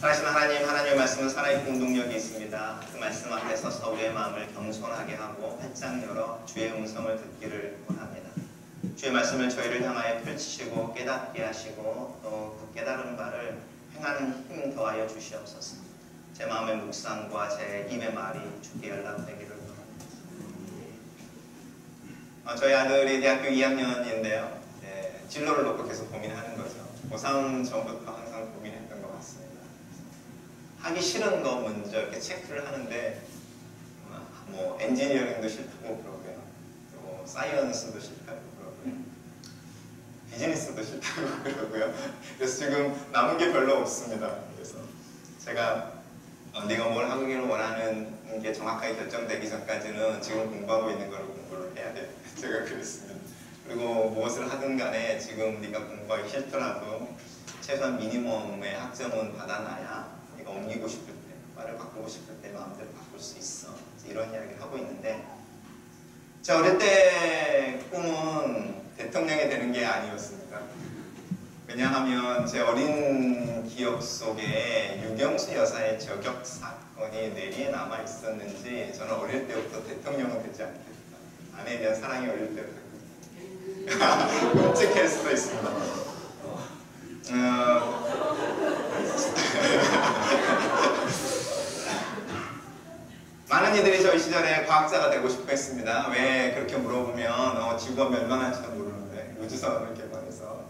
살아계신 하나님, 하나님의 말씀은 살아있고 운동력이 있습니다. 그 말씀 앞에 서서 우리의 마음을 겸손하게 하고 활짝 열어 주의 음성을 듣기를 원합니다. 주의 말씀을 저희를 향하여 펼치시고 깨닫게 하시고 또 그 깨달은 바를 행하는 힘 더하여 주시옵소서. 제 마음의 묵상과 제 입의 말이 주께 연락되기를 원합니다. 저희 아들이 대학교 2학년인데요. 진로를 놓고 계속 고민하는 거죠. 고3 전부터 항상 고민했던 것 같습니다. 하기 싫은 거 먼저 이렇게 체크를 하는데 뭐 엔지니어링도 싫다고 그러고요. 또 사이언스도 싫다고 그러고요. 비즈니스도 싫다고 그러고요. 그래서 지금 남은 게 별로 없습니다. 그래서 제가 네가 뭘 하기를 원하는 게 정확하게 결정되기 전까지는 지금 공부하고 있는 걸 공부를 해야 돼. 제가 그랬습니다. 그리고 무엇을 하든 간에 지금 네가 공부하기 싫더라도 최소한 미니멈의 학점은 받아놔야 네가 옮기고 싶을 때, 말을 바꾸고 싶을 때 마음대로 바꿀 수 있어. 이런 이야기를 하고 있는데, 제 어릴 때 꿈은 대통령이 되는 게 아니었습니다. 왜냐하면 제 어린 기억 속에 유경수 여사의 저격 사건이 뇌리에 남아 있었는지 저는 어릴 때부터 대통령은 되지 않겠다. 아내에 대한 사랑이 어릴 때부터 끔찍할 수도 있습니다. 많은 이들이 저희 시절에 과학자가 되고 싶어 했습니다. 왜 그렇게 물어보면 지구가 멸망할지도 모르는데 우주선을 개발해서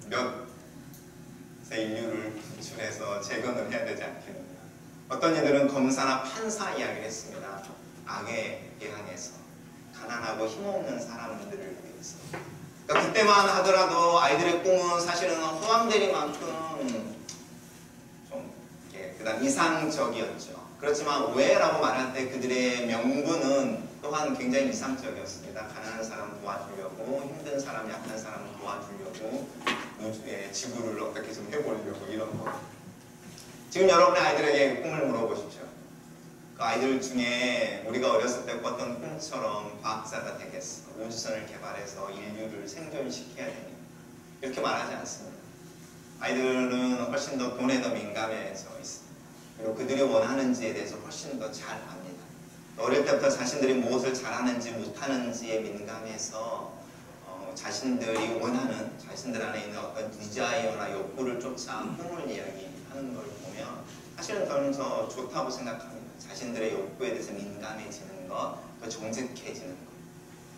몇세 인류를 구출해서 재건을 해야 되지 않겠느냐. 어떤 이들은 검사나 판사 이야기를 했습니다. 악에 대항해서 가난하고 힘없는 사람들을 위해서. 그러니까 그때만 하더라도 아이들의 꿈은 사실은 호황대리만큼 좀 그다음 이상적이었죠. 그렇지만 오해라고 말할 때 그들의 명분은 또한 굉장히 이상적이었습니다. 가난한 사람 도와주려고, 힘든 사람, 약한 사람 도와주려고, 우주의 지구를 어떻게 좀 해보려고 이런 거. 지금 여러분의 아이들에게 꿈을 물어보십시오. 그 아이들 중에 우리가 어렸을 때 꿨던 꿈처럼 과학자가 되겠어, 우주선을 개발해서 인류를 생존시켜야 되니, 이렇게 말하지 않습니다. 아이들은 훨씬 더 돈에 더 민감해져 있습니다. 그리고 그들이 원하는지에 대해서 훨씬 더 잘 압니다. 어릴 때부터 자신들이 무엇을 잘하는지 못하는지에 민감해서 자신들이 원하는, 자신들 안에 있는 어떤 디자이어나 욕구를 쫓아 꿈을 이야기하는 걸 보면 사실은 저는 더 좋다고 생각합니다. 자신들의 욕구에 대해서 민감해지는 것, 더 정직해지는 것.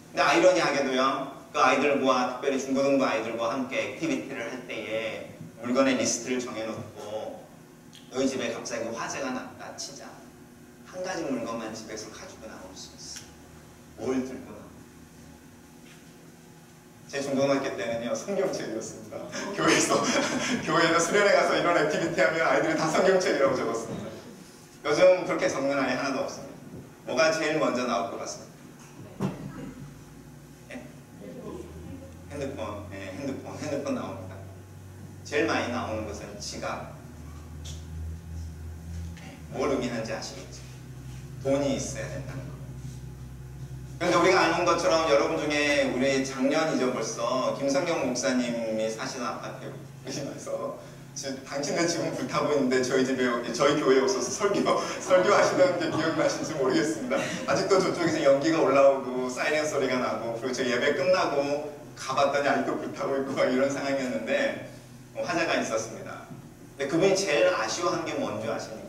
근데 아이러니하게도요, 그 아이들과, 특별히 중고등부 아이들과 함께 액티비티를 할 때에 물건의 리스트를 정해놓고 너희 집에 갑자기 화재가 났다 치자. 한 가지 물건만 집에서 가지고 나올 수 있어. 뭘 들고 나올? 제 중고등학교 때는요, 성경책이었습니다. 교회에서 수련회 가서 이런 액티비티 하면 아이들이 다 성경책이라고 적었습니다. 요즘 그렇게 적는 아이 하나도 없습니다. 뭐가 제일 먼저 나올 것 같습니다? 핸드폰 나옵니다. 제일 많이 나오는 것은 지갑. 뭘 의미하는지 아시겠죠? 돈이 있어야 된다는 거. 그런데 우리가 아는 것처럼 여러분 중에 우리 작년이죠 벌써 김성경 목사님이 사시는 아파트에 오시면서 당신들 지금 불타고 있는데 저희 교회에 오셔서 설교하시던 게 기억나신지 모르겠습니다. 아직도 저쪽에서 연기가 올라오고 사이렌 소리가 나고, 그리고 저 예배 끝나고 가봤더니 아직도 불타고 있고 막 이런 상황이었는데 화재가 있었습니다. 근데 그분이 제일 아쉬워한 게 뭔지 아십니까?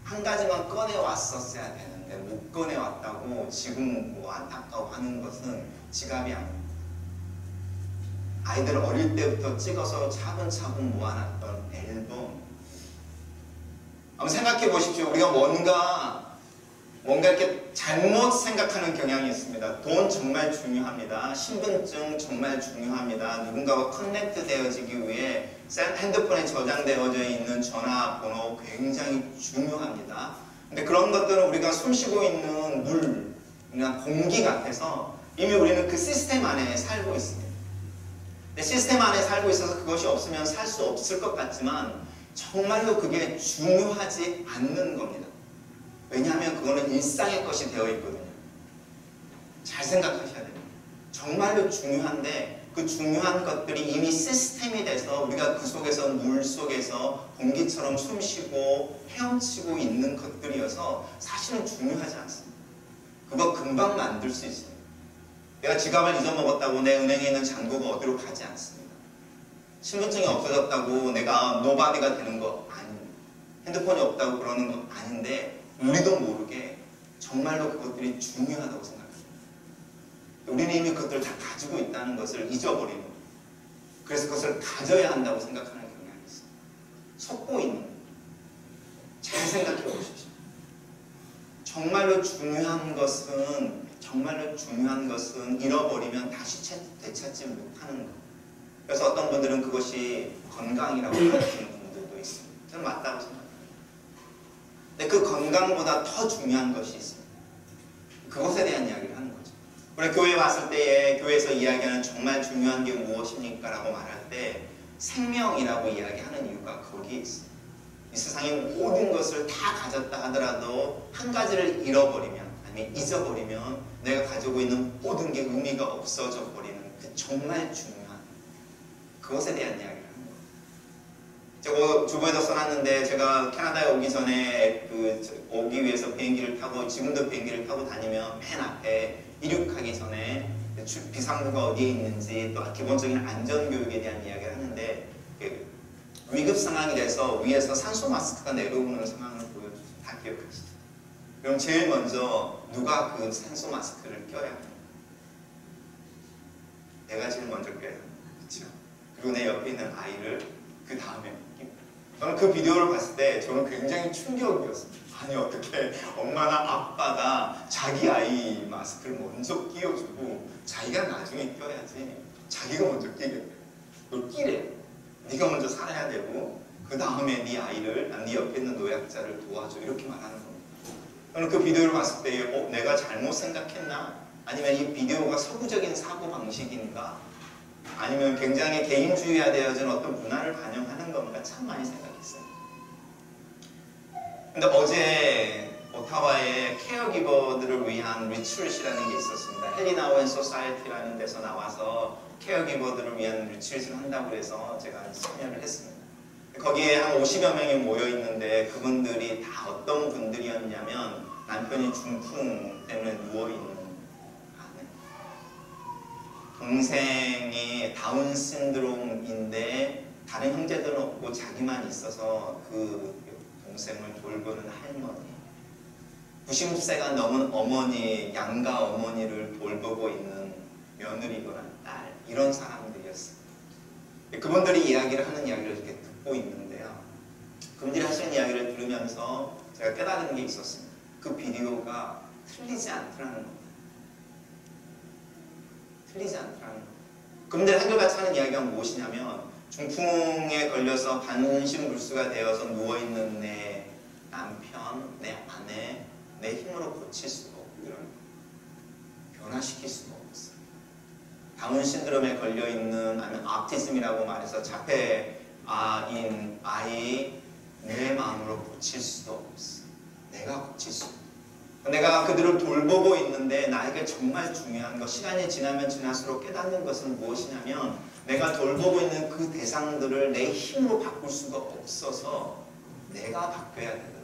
한 가지만 꺼내왔었어야 되는데 못 꺼내왔다고 지금 뭐 안타까워하는 것은 지갑이 아닙니다. 아이들 어릴 때부터 찍어서 차분차분 모아놨던 앨범. 한번 생각해 보십시오. 우리가 뭔가 이렇게 잘못 생각하는 경향이 있습니다. 돈 정말 중요합니다. 신분증 정말 중요합니다. 누군가와 커넥트 되어지기 위해 핸드폰에 저장되어져 있는 전화번호 굉장히 중요합니다. 근데 그런 것들은 우리가 숨쉬고 있는 물이나 공기 같아서 이미 우리는 그 시스템 안에 살고 있습니다. 근데 시스템 안에 살고 있어서 그것이 없으면 살 수 없을 것 같지만 정말로 그게 중요하지 않는 겁니다. 왜냐하면 그거는 일상의 것이 되어 있거든요. 잘 생각하셔야 됩니다. 정말로 중요한데 그 중요한 것들이 이미 시스템이 돼서 우리가 그 속에서 물 속에서 공기처럼 숨쉬고 헤엄치고 있는 것들이어서 사실은 중요하지 않습니다. 그거 금방 만들 수 있어요. 내가 지갑을 잊어먹었다고 내 은행에 있는 잔고가 어디로 가지 않습니다. 신분증이 없어졌다고 내가 노바디가 되는 거 아닙니다. 핸드폰이 없다고 그러는 거 아닌데 우리도 모르게 정말로 그것들이 중요하다고 생각합니다. 우리는 이미 그것들을 다 가지고 있다는 것을 잊어버리는 거예요. 그래서 그것을 가져야 한다고 생각하는 경향이 있어요. 속고 있는 거예요. 잘 생각해 보십시오. 정말로 중요한 것은 잃어버리면 다시 되찾지 못하는 거예요. 그래서 어떤 분들은 그것이 건강이라고 가르치는 분들도 있습니다. 저는 맞다고 생각합니다. 근데 그 건강보다 더 중요한 것이 있습니다. 그것에 대한 이야기를 하는 거죠. 우리 교회에 왔을 때에 교회에서 이야기하는 정말 중요한 게 무엇입니까? 라고 말할 때 생명이라고 이야기하는 이유가 거기에 있어요. 이 세상의 모든 것을 다 가졌다 하더라도 한 가지를 잃어버리면 아니면 잊어버리면 내가 가지고 있는 모든 게 의미가 없어져 버리는 그 정말 중요한 그것에 대한 이야기를 하는 거예요. 제가 주부에도 써놨는데 제가 캐나다에 오기 전에 오기 위해서 비행기를 타고 지금도 비행기를 타고 다니면 맨 앞에 이륙하기 전에 비상구가 어디에 있는지 또 기본적인 안전교육에 대한 이야기를 하는데 위급 상황이 돼서 위에서 산소 마스크가 내려오는 상황을 보여주죠. 다 기억하시죠? 그럼 제일 먼저 누가 그 산소 마스크를 껴야 합니까? 내가 제일 먼저 껴야 합니다. 그렇죠? 그리고 내 옆에 있는 아이를 그 다음에 낍니다. 저는 그 비디오를 봤을 때 저는 굉장히 충격이었습니다. 아니 어떻게 엄마나 아빠가 자기 아이 마스크를 먼저 끼워주고 자기가 나중에 껴야지 자기가 먼저 끼게 돼요. 그걸 끼래. 네가 먼저 살아야 되고 그 다음에 네 아이를 네 옆에 있는 노약자를 도와줘 이렇게 말하는 겁니다. 저는 그 비디오를 봤을 때 내가 잘못 생각했나? 아니면 이 비디오가 서구적인 사고방식인가? 아니면 굉장히 개인주의화되어진 어떤 문화를 반영하는 건가? 참 많이 생각했어요. 근데 어제 오타와에 케어기버들을 위한 리트릿이라는 게 있었습니다. 헬리나 웬 소사이어티라는 데서 나와서 케어기버들을 위한 리트릿을 한다고 해서 제가 참여를 했습니다. 거기에 한 50여 명이 모여 있는데 그분들이 다 어떤 분들이었냐면 남편이 중풍 때문에 누워있는 아내, 동생이 다운 신드롬인데 다른 형제들은 없고 자기만 있어서 그 동생을 돌보는 할머니, 90세가 넘은 어머니, 양가 어머니를 돌보고 있는 며느리거나 딸, 이런 사람들이었어요. 그분들이 이야기를 하는 이야기를 이렇게 듣고 있는데요. 그분들이 하시는 이야기를 들으면서 제가 깨달은 게 있었습니다. 그 비디오가 틀리지 않더라는 겁니다. 틀리지 않더라는 겁니다. 그분들이 한결같이 하는 이야기가 무엇이냐면 중풍에 걸려서 반신불수가 되어서 누워있는 내 남편, 내 아내, 내 힘으로 고칠 수가 없고요. 변화시킬 수가 없어요. 다운 신드롬에 걸려있는 아니면 아티즘이라고 말해서 자폐인 아이 내 마음으로 고칠 수도 없어. 내가 고칠 수 없어. 내가 그들을 돌보고 있는데 나에게 정말 중요한 것, 시간이 지나면 지날수록 깨닫는 것은 무엇이냐면 내가 돌보고 있는 그 대상들을 내 힘으로 바꿀 수가 없어서 내가 바뀌어야 되더라고요.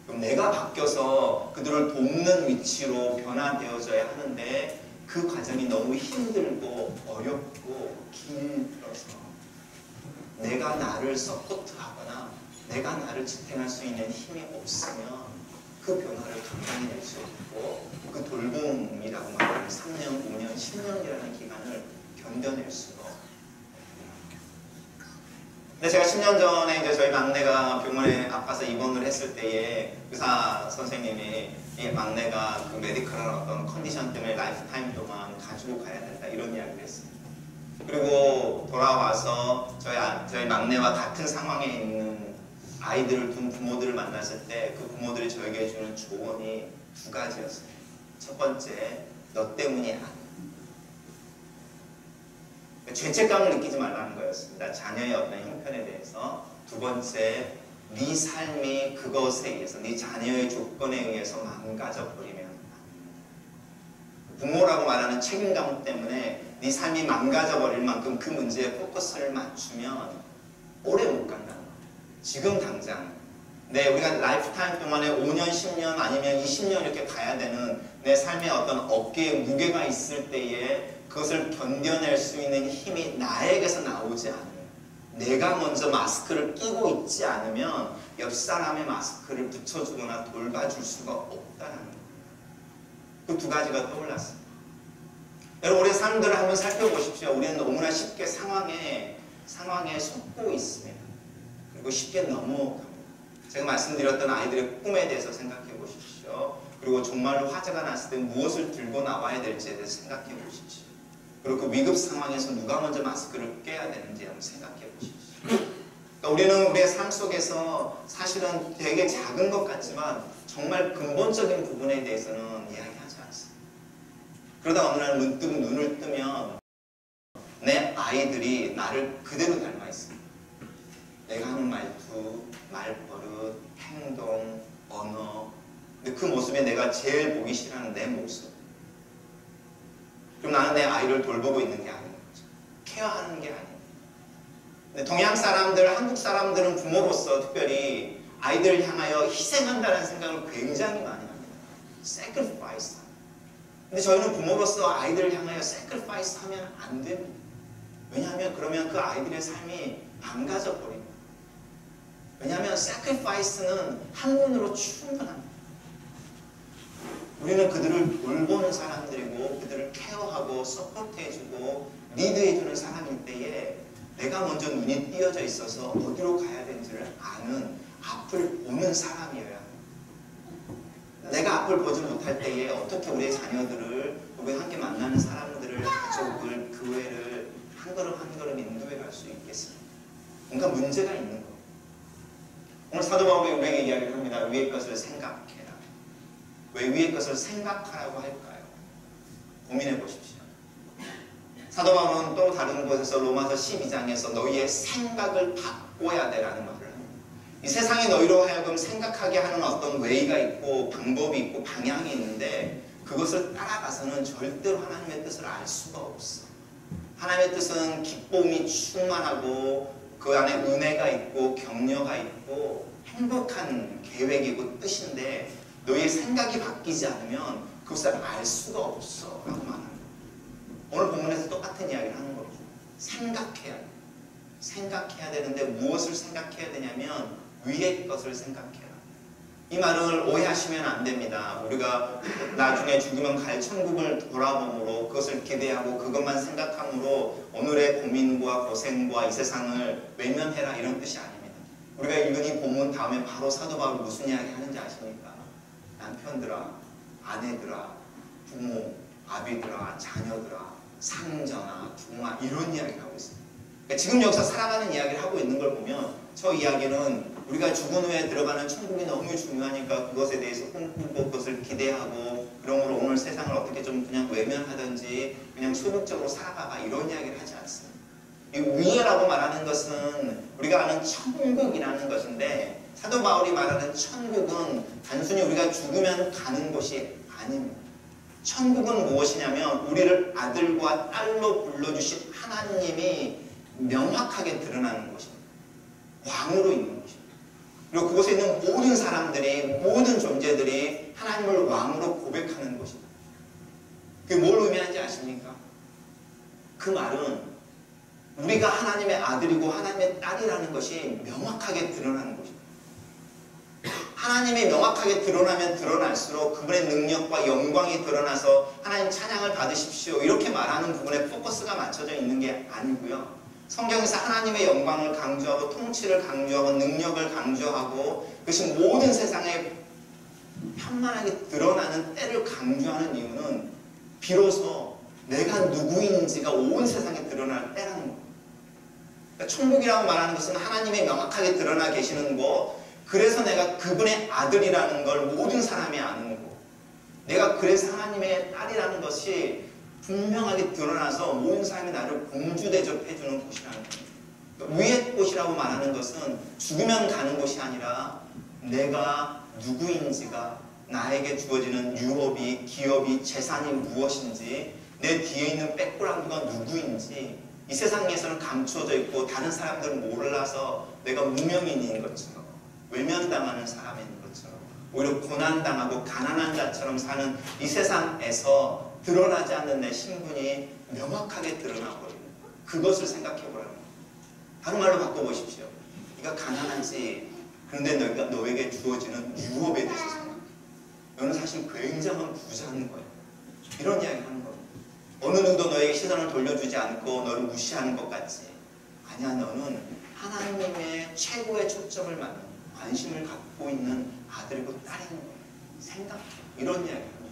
그럼 내가 바뀌어서 그들을 돕는 위치로 변화되어져야 하는데 그 과정이 너무 힘들고 어렵고 길어서 내가 나를 서포트하거나 내가 나를 지탱할 수 있는 힘이 없으면 그 변화를 감당해낼 수 없고 그 돌봄이라고 말하는 3년, 5년, 10년이라는 기간을 견뎌낼 수가 없어요. 근데 제가 10년 전에 이제 저희 막내가 병원에 아파서 입원을 했을 때에 의사 선생님이 이 막내가 그 메디컬한 어떤 컨디션 때문에 라이프타임 동안 가지고 가야 된다 이런 이야기를 했습니다. 그리고 돌아와서 저희 막내와 같은 상황에 있는 아이들을 둔 부모들을 만났을 때 그 부모들이 저에게 주는 조언이 두 가지였어요. 첫 번째, 너 때문이 아니야. 죄책감을 느끼지 말라는 거였습니다. 자녀의 어떤 형편에 대해서. 두 번째, 네 삶이 그것에 의해서, 네 자녀의 조건에 의해서 망가져 버리면 안 된다. 부모라고 말하는 책임감 때문에 네 삶이 망가져버릴 만큼 그 문제에 포커스를 맞추면 오래 못 간다는 거예요. 지금 당장 우리가 라이프타임 동안에 5년, 10년 아니면 20년 이렇게 가야 되는 내 삶의 어떤 어깨에 무게가 있을 때에 그것을 견뎌낼 수 있는 힘이 나에게서 나오지 않으면, 내가 먼저 마스크를 끼고 있지 않으면 옆 사람의 마스크를 붙여주거나 돌봐줄 수가 없다는 거예요. 그 두 가지가 떠올랐습니다. 여러분, 우리의 삶들을 한번 살펴보십시오. 우리는 너무나 쉽게 상황에 속고 있습니다. 그리고 쉽게 넘어갑니다. 제가 말씀드렸던 아이들의 꿈에 대해서 생각해 보십시오. 그리고 정말로 화재가 났을 때 무엇을 들고 나와야 될지에 대해서 생각해 보십시오. 그리고 그 위급 상황에서 누가 먼저 마스크를 껴야 되는지 한번 생각해 보십시오. 그러니까 우리는 우리의 삶 속에서 사실은 되게 작은 것 같지만 정말 근본적인 부분에 대해서는 이야기하지 않습니다. 그러다 어느 날 문득 눈을 뜨면 내 아이들이 나를 그대로 닮아 있습니다. 내가 하는 말투, 말버릇, 행동, 언어, 근데 그 모습에 내가 제일 보기 싫어하는 내 모습. 그럼 나는 내 아이를 돌보고 있는 게 아닌 거죠. 케어하는 게 아닙니다. 근데 동양 사람들, 한국 사람들은 부모로서 특별히 아이들을 향하여 희생한다는 생각을 굉장히 많이 합니다. sacrifice. 근데 저희는 부모로서 아이들을 향하여 sacrifice 하면 안 됩니다. 왜냐하면 그러면 그 아이들의 삶이 망가져 버립니다. 왜냐하면 sacrifice는 한 분으로 충분합니다. 우리는 그들을 돌보는 사람들이고 그들을 케어하고 서포트해주고 리드해주는 사람일 때에 내가 먼저 눈이 띄어져 있어서 어디로 가야 되는지를 아는, 앞을 보는 사람이어야 합니다. 내가 앞을 보지 못할 때에 어떻게 우리의 자녀들을, 우리 함께 만나는 사람들을, 가족을, 교회를 한 걸음 한 걸음 인도해 갈 수 있겠습니까? 뭔가 문제가 있는 거예요. 오늘 사도 바울이 우리에게 이야기를 합니다. 위의 것을 생각해라. 왜 위의 것을 생각하라고 할까요? 고민해 보십시오. 사도 바울은 또 다른 곳에서 로마서 12장에서 너희의 생각을 바꿔야 되라는 말을 합니다. 이 세상이 너희로 하여금 생각하게 하는 어떤 웨이가 있고 방법이 있고 방향이 있는데 그것을 따라가서는 절대로 하나님의 뜻을 알 수가 없어. 하나님의 뜻은 기쁨이 충만하고 그 안에 은혜가 있고 격려가 있고 행복한 계획이고 뜻인데 너희의 생각이 바뀌지 않으면 그것을 알 수가 없어 라고 말합니다. 오늘 본문에서 똑같은 이야기를 하는 거죠. 생각해야 되는데 무엇을 생각해야 되냐면 위의 것을 생각해라. 이 말을 오해하시면 안 됩니다. 우리가 나중에 죽으면 갈 천국을 돌아봄으로 그것을 기대하고 그것만 생각함으로 오늘의 고민과 고생과 이 세상을 외면해라 이런 뜻이 아닙니다. 우리가 읽은 이 본문 다음에 바로 사도 바울이 무슨 이야기 하는지 아십니까? 남편들아, 아내들아, 부모, 아비들아, 자녀들아, 상전아, 부모아 이런 이야기를 하고 있습니다. 그러니까 지금 여기서 살아가는 이야기를 하고 있는 걸 보면 저 이야기는 우리가 죽은 후에 들어가는 천국이 너무 중요하니까 그것에 대해서 꿈꾸고 그것을 기대하고 그러므로 오늘 세상을 어떻게 좀 그냥 외면하든지 그냥 소극적으로 살아가봐 이런 이야기를 하지 않습니다. 이 위에라고 말하는 것은 우리가 아는 천국이라는 것인데 사도 바울이 말하는 천국은 단순히 우리가 죽으면 가는 곳이 아닙니다. 천국은 무엇이냐면 우리를 아들과 딸로 불러주신 하나님이 명확하게 드러나는 곳입니다. 왕으로 있는 곳입니다. 그리고 그곳에 있는 모든 사람들이, 모든 존재들이 하나님을 왕으로 고백하는 곳입니다. 그게 뭘 의미하는지 아십니까? 그 말은 우리가 하나님의 아들이고 하나님의 딸이라는 것이 명확하게 드러나는 것입니다. 하나님이 명확하게 드러나면 드러날수록 그분의 능력과 영광이 드러나서 하나님 찬양을 받으십시오 이렇게 말하는 부분에 포커스가 맞춰져 있는 게 아니고요. 성경에서 하나님의 영광을 강조하고 통치를 강조하고 능력을 강조하고 그것이 모든 세상에 편만하게 드러나는 때를 강조하는 이유는 비로소 내가 누구인지가 온 세상에 드러날 때라는 겁니다. 그러니까 천국이라고 말하는 것은 하나님이 명확하게 드러나 계시는 것, 그래서 내가 그분의 아들이라는 걸 모든 사람이 아는 거고 내가 그래서 하나님의 딸이라는 것이 분명하게 드러나서 모든 사람이 나를 공주 대접해주는 곳이라는 겁니다. 위의 곳이라고 말하는 것은 죽으면 가는 곳이 아니라 내가 누구인지가 나에게 주어지는 유업이, 기업이, 재산이 무엇인지 내 뒤에 있는 백그라운드가 누구인지 이 세상에서는 감추어져 있고 다른 사람들은 몰라서 내가 무명인인 것처럼 외면당하는 사람인 것처럼 오히려 고난당하고 가난한 자처럼 사는 이 세상에서 드러나지 않는 내 신분이 명확하게 드러나버리는 그것을 생각해 보라는 거예요. 다른 말로 바꿔보십시오. 네가 가난하지. 그런데 너에게 주어지는 유업에 대해서 생각해. 너는 사실 굉장한 부자인 거예요. 이런 이야기 하는 거예요. 어느 누구도 너에게 시선을 돌려주지 않고 너를 무시하는 것 같지. 아니야, 너는 하나님의 최고의 초점을 맞는 관심을 갖고 있는 아들이고 딸인 거예요. 생각해. 이런 이야기 하는 거예요.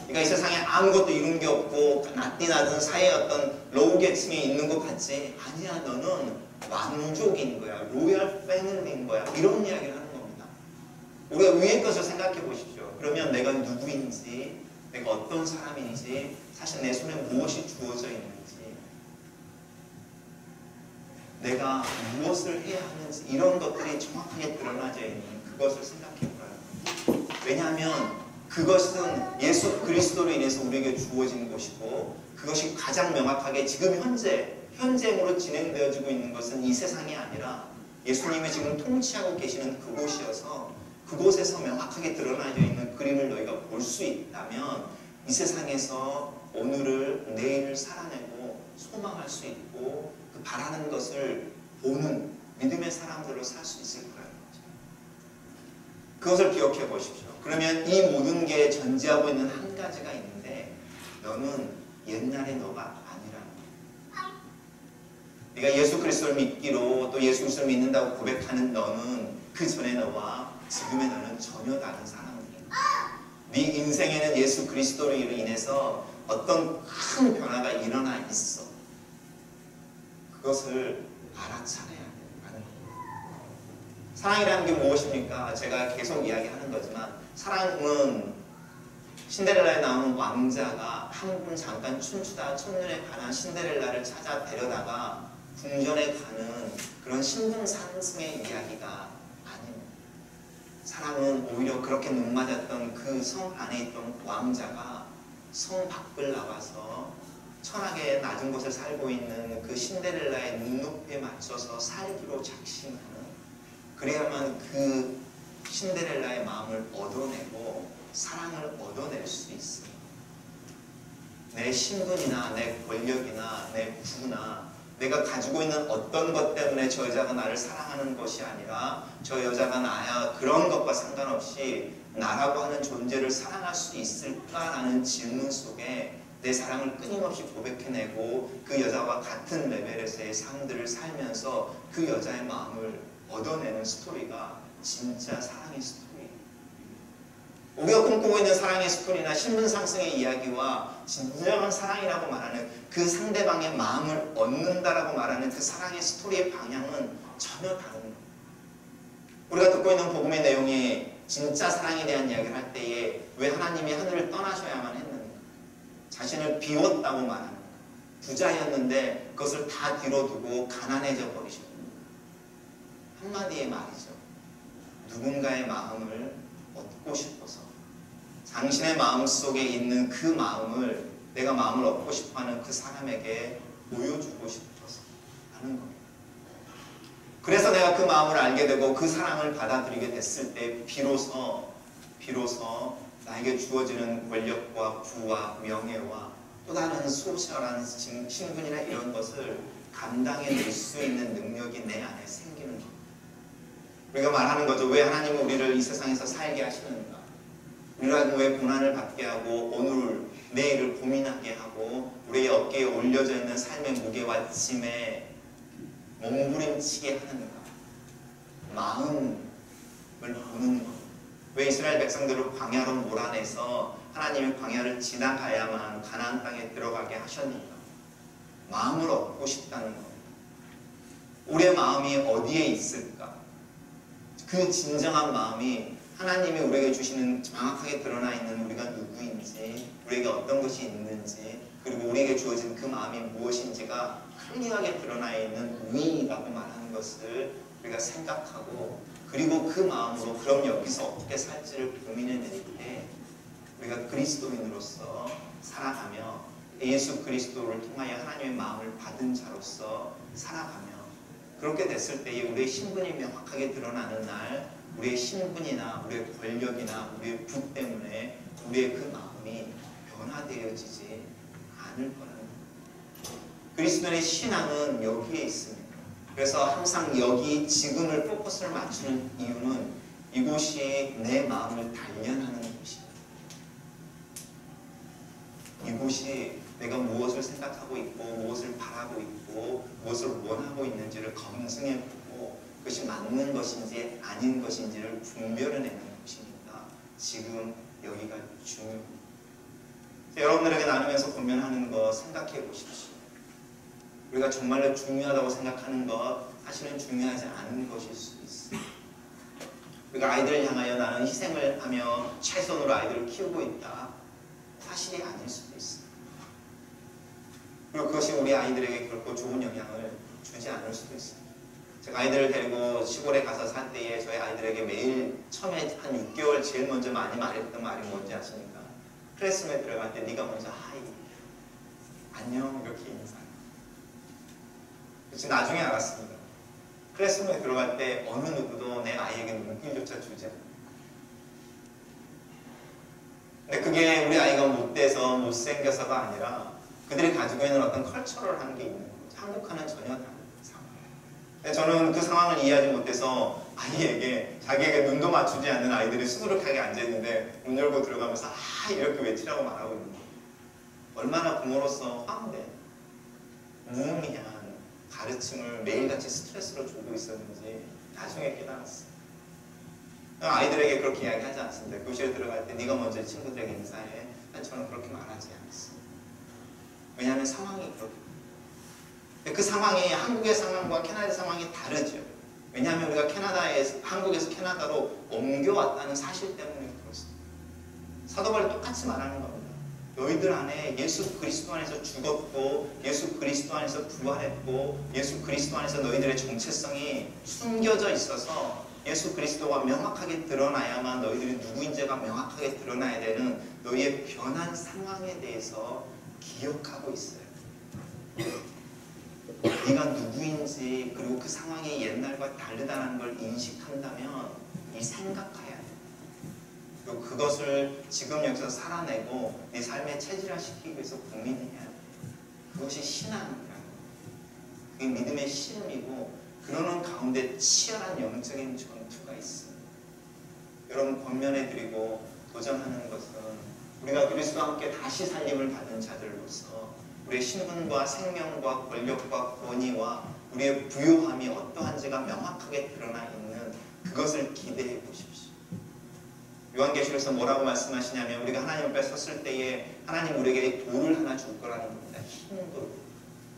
그러니까 이 세상에 아무것도 이룬 게 없고 낮디 낮은 사이의 어떤 로우 계층에 있는 것 같지. 아니야, 너는 왕족인 거야. 로얄 패밀리인 거야. 이런 이야기를 하는 겁니다. 우리가 위의 것을 생각해 보십시오. 그러면 내가 누구인지, 내가 어떤 사람인지, 사실 내 손에 무엇이 주어져 있는지, 내가 무엇을 해야 하는지 이런 것들이 정확하게 드러나져 있는 그것을 생각해 보라는 거예요. 왜냐하면 그것은 예수 그리스도로 인해서 우리에게 주어진 것이고 그것이 가장 명확하게 지금 현재으로 진행되어지고 있는 것은 이 세상이 아니라 예수님이 지금 통치하고 계시는 그곳이어서 그곳에서 명확하게 드러나져 있는 그림을 너희가 볼 수 있다면 이 세상에서 오늘을 내일을 살아내고 소망할 수 있고 그 바라는 것을 보는 믿음의 사람들로 살 수 있을 거라는 거죠. 그것을 기억해 보십시오. 그러면 이 모든 게 전제하고 있는 한 가지가 있는데 너는 옛날의 너가 아니라는 거예요. 네가 예수 그리스도를 믿기로 또 예수 그리스도를 믿는다고 고백하는 너는 그 전의 너와 지금의 너는 전혀 다른 사람들이야. 네 인생에는 예수 그리스도로 인해서 어떤 큰 변화가 일어나 있어. 그것을 알아차려야 하는 거예요. 사랑이라는 게 무엇입니까? 제가 계속 이야기하는 거지만 사랑은 신데렐라에 나오는 왕자가 한 분 잠깐 춤추다 첫눈에 반한 신데렐라를 찾아 데려다가 궁전에 가는 그런 신분 상승의 이야기가 아닙니다. 사랑은 오히려 그렇게 눈 맞았던 그 성 안에 있던 왕자가 성 밖을 나와서 천하게 낮은 곳에 살고 있는 그 신데렐라의 눈높이에 맞춰서 살기로 작심하는, 그래야만 그 신데렐라의 마음을 얻어내고 사랑을 얻어낼 수 있어요. 내 신분이나 내 권력이나 내 부나 내가 가지고 있는 어떤 것 때문에 저 여자가 나를 사랑하는 것이 아니라 저 여자가 나야 그런 것과 상관없이 나라고 하는 존재를 사랑할 수 있을까라는 질문 속에 내 사랑을 끊임없이 고백해내고 그 여자와 같은 레벨에서의 삶들을 살면서 그 여자의 마음을 얻어내는 스토리가 진짜 사랑의 스토리예요. 우리가 꿈꾸고 있는 사랑의 스토리나 신분 상승의 이야기와 진정한 사랑이라고 말하는 그 상대방의 마음을 얻는다라고 말하는 그 사랑의 스토리의 방향은 전혀 다른 거예요. 우리가 듣고 있는 복음의 내용이 진짜 사랑에 대한 이야기를 할 때에 왜 하나님이 하늘을 떠나셔야만 했는가? 자신을 비웠다고 말하는 거예요. 부자였는데 그것을 다 뒤로 두고 가난해져 버리셨습니다. 한마디의 말이죠. 누군가의 마음을 얻고 싶어서 당신의 마음속에 있는 그 마음을 내가 마음을 얻고 싶어하는 그 사람에게 보여주고 싶어서 하는 거예요. 그래서 내가 그 마음을 알게 되고 그 사랑을 받아들이게 됐을 때 비로소 나에게 주어지는 권력과 부와 명예와 또 다른 소셜한 신분이나 이런 것을 감당해낼 수 있는 능력이 내 안에 생기는 거예요. 우리가 말하는 거죠. 왜 하나님은 우리를 이 세상에서 살게 하시는가? 우리라고 왜 고난을 받게 하고 오늘 내일을 고민하게 하고 우리의 어깨에 올려져 있는 삶의 무게와 짐에 몸부림치게 하는가? 마음을 보는 것. 왜 이스라엘 백성들을 광야로 몰아내서 하나님의 광야를 지나가야만 가나안 땅에 들어가게 하셨는가? 마음을 얻고 싶다는 것. 우리의 마음이 어디에 있을까? 그 진정한 마음이 하나님이 우리에게 주시는 정확하게 드러나 있는 우리가 누구인지, 우리에게 어떤 것이 있는지, 그리고 우리에게 주어진 그 마음이 무엇인지가 클리어하게 드러나 있는 위라고 말하는 것을 우리가 생각하고, 그리고 그 마음으로 그럼 여기서 어떻게 살지를 고민해낼 때 우리가 그리스도인으로서 살아가며 예수 그리스도를 통하여 하나님의 마음을 받은 자로서 살아가며, 그렇게 됐을 때에 우리의 신분이 명확하게 드러나는 날, 우리의 신분이나 우리의 권력이나 우리의 부 때문에 우리의 그 마음이 변화되어지지 않을 거라는 거예요. 그리스도인의 신앙은 여기에 있습니다. 그래서 항상 여기 지금을 포커스를 맞추는 이유는 이곳이 내 마음을 단련하는 곳입니다. 이곳이 내가 무엇을 생각하고 있고 무엇을 바라고 있고 무엇을 원하고 있는지를 검증해보고 그것이 맞는 것인지 아닌 것인지를 분별해내는 곳입니다. 지금 여기가 중요합니다. 여러분들에게 나누면서 고민하는 거 생각해 보십시오. 우리가 정말로 중요하다고 생각하는 것 사실은 중요하지 않은 것일 수 있어요. 우리가 아이들을 향하여 나는 희생을 하며 최선으로 아이들을 키우고 있다. 사실이 아닐 수도 있어요. 그리고 그것이 우리 아이들에게 결코 좋은 영향을 주지 않을 수도 있어요. 제가 아이들을 데리고 시골에 가서 살 때에 저희 아이들에게 매일 처음에 한 6개월 제일 먼저 많이 말했던 말이 뭔지 아십니까? 클래스룸에 들어갈 때 네가 먼저 하이, 안녕 이렇게 인사해. 그래서 나중에 알았습니다. 클래스룸에 들어갈 때 어느 누구도 내 아이에게 눈길조차 주지 않아요. 근데 그게 우리 아이가 못돼서 못생겨서가 아니라 그들이 가지고 있는 어떤 컬처럴한 게 있는 거죠. 한국과는 전혀 다른 상황. 저는 그 상황을 이해하지 못해서 아이에게 자기에게 눈도 맞추지 않는 아이들이 수두룩하게 앉아있는데 문 열고 들어가면서 이렇게 외치라고 말하고 있는 거예요. 얼마나 부모로서 황홀해, 무의미한 가르침을 매일같이 스트레스로 주고 있었는지 나중에 깨달았어요. 아이들에게 그렇게 이야기하지 않습니다. 교실에 들어갈 때 네가 먼저 친구들에게 인사해. 저는 그렇게 말하지 않았어요. 왜냐하면 상황이 그렇게, 그 상황이 한국의 상황과 캐나다의 상황이 다르죠. 왜냐하면 우리가 한국에서 캐나다로 옮겨왔다는 사실 때문에 그렇습니다. 사도 바울이 똑같이 말하는 겁니다. 너희들 안에 예수 그리스도 안에서 죽었고 예수 그리스도 안에서 부활했고 예수 그리스도 안에서 너희들의 정체성이 숨겨져 있어서 예수 그리스도가 명확하게 드러나야만 너희들이 누구인지가 명확하게 드러나야 되는 너희의 변한 상황에 대해서 기억하고 있어요. 네가 누구인지 그리고 그 상황이 옛날과 다르다는 걸 인식한다면 이 생각해야 돼. 그리고 그것을 지금 여기서 살아내고 네 삶에 체질화시키기 위해서 고민해야 돼. 그것이 신앙이라는 거예요. 그게 믿음의 씨름이고 그러는 가운데 치열한 영적인 전투가 있습니다. 여러분 권면해드리고 도전하는 것은 우리가 그리스도와 함께 다시 살림을 받은 자들로서 우리의 신분과 생명과 권력과 권위와 우리의 부요함이 어떠한지가 명확하게 드러나 있는 그것을 기대해 보십시오. 요한계시록에서 뭐라고 말씀하시냐면 우리가 하나님 앞에 섰을 때에 하나님 우리에게 돌을 하나 줄 거라는 겁니다. 흰 돌.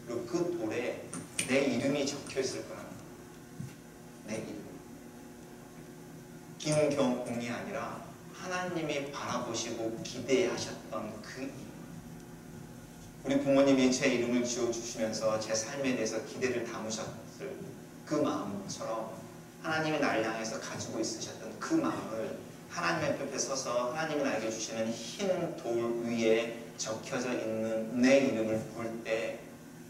그리고 그 돌에 내 이름이 적혀 있을 거라는 겁니다. 내 이름. 김경공이 아니라 하나님이 바라보시고 기대하셨던 그 이름. 우리 부모님이 제 이름을 지어주시면서 제 삶에 대해서 기대를 담으셨을 그 마음처럼 하나님이 나를 향해서 가지고 있으셨던 그 마음을 하나님의 옆에 서서 하나님이 나에게 주시는 흰 돌 위에 적혀져 있는 내 이름을 부를 때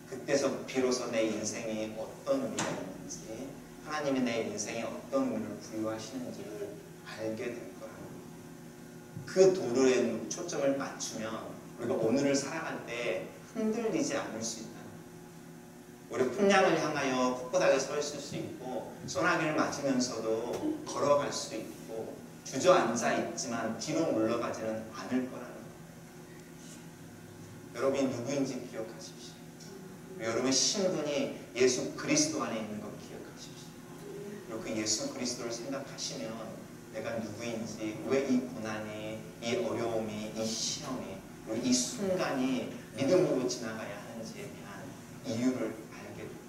그때서 비로소 내 인생이 어떤 의미가 있는지 하나님이 내 인생에 어떤 의미를 부여하시는지를 알게 될 거라는 그 돌에 초점을 맞추면 우리가 오늘을 살아갈 때 흔들리지 않을 수 있다는 거예요. 우리 풍랑을 향하여 꿋꿋하게 서 있을 수 있고 소나기를 맞으면서도 걸어갈 수 있고 주저앉아 있지만 뒤로 물러가지는 않을 거라는 거예요. 여러분이 누구인지 기억하십시오. 여러분의 신분이 예수 그리스도 안에 있는 걸 기억하십시오. 그리고 그 예수 그리스도를 생각하시면 내가 누구인지, 왜 이 고난이, 이 어려움이, 이 시험이, 그리고 이 순간이 믿음으로 지나가야 하는지에 대한 이유를 알게 됩니다.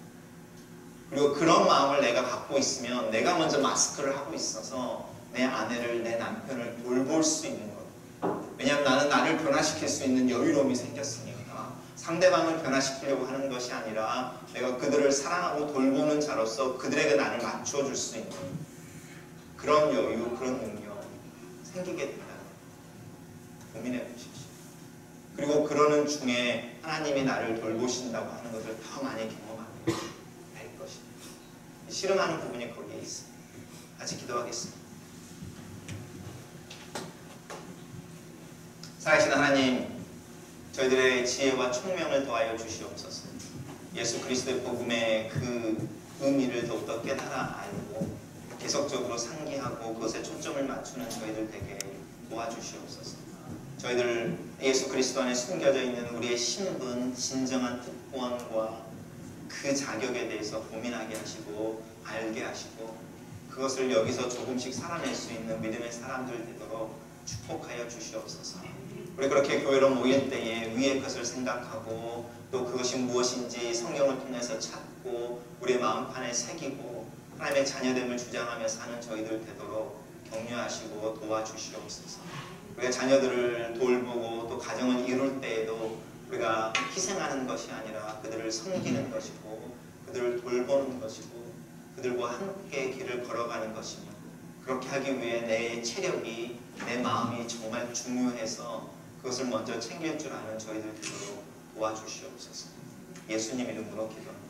그리고 그런 마음을 내가 갖고 있으면 내가 먼저 마스크를 하고 있어서 내 아내를, 내 남편을 돌볼 수 있는 거예요. 왜냐하면 나는 나를 변화시킬 수 있는 여유로움이 생겼으니까 상대방을 변화시키려고 하는 것이 아니라 내가 그들을 사랑하고 돌보는 자로서 그들에게 나를 맞추어 줄 수 있는 그런 여유, 그런 능력 생기게 된다. 고민해 보십시오. 그리고 그러는 중에 하나님이 나를 돌보신다고 하는 것을 더 많이 경험하게 될 것입니다. 실험하는 부분이 거기에 있습니다. 같이 기도하겠습니다. 살아계신 하나님, 저희들의 지혜와 총명을 더하여 주시옵소서. 예수 그리스도의 복음의 그 의미를 더욱더 깨달아 알고 계속적으로 상기하고 그것에 초점을 맞추는 저희들 되게 도와주시옵소서. 저희들 예수 그리스도 안에 숨겨져 있는 우리의 신분, 진정한 특권과 그 자격에 대해서 고민하게 하시고 알게 하시고 그것을 여기서 조금씩 살아낼 수 있는 믿음의 사람들 되도록 축복하여 주시옵소서. 우리 그렇게 교회로 모일 때에 위의 것을 생각하고 또 그것이 무엇인지 성경을 통해서 찾고 우리의 마음판에 새기고 하나님의 자녀됨을 주장하며 사는 저희들 되도록 격려하시고 도와주시옵소서. 우리가 자녀들을 돌보고 또 가정을 이룰 때에도 우리가 희생하는 것이 아니라 그들을 섬기는 것이고 그들을 돌보는 것이고 그들과 함께 길을 걸어가는 것이며 그렇게 하기 위해 내 체력이 내 마음이 정말 중요해서 그것을 먼저 챙길 줄 아는 저희들 되도록 도와주시옵소서. 예수님 이름으로 기도합니다.